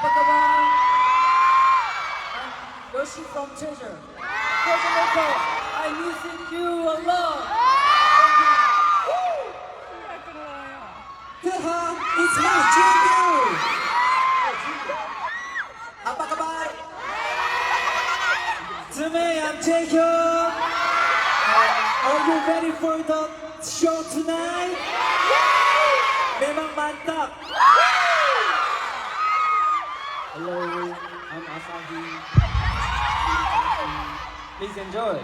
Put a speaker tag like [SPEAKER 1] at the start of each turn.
[SPEAKER 1] Pagkaman, I'm Yoshi from Treasure. Treasure Loco, I'm missing you a lot.
[SPEAKER 2] Haha, it's me, Junior. Apa kabar? Today I'm Jaehyun. Are you ready for the show tonight? Memang mantap.
[SPEAKER 1] Hello, I'm Asahi. Please enjoy.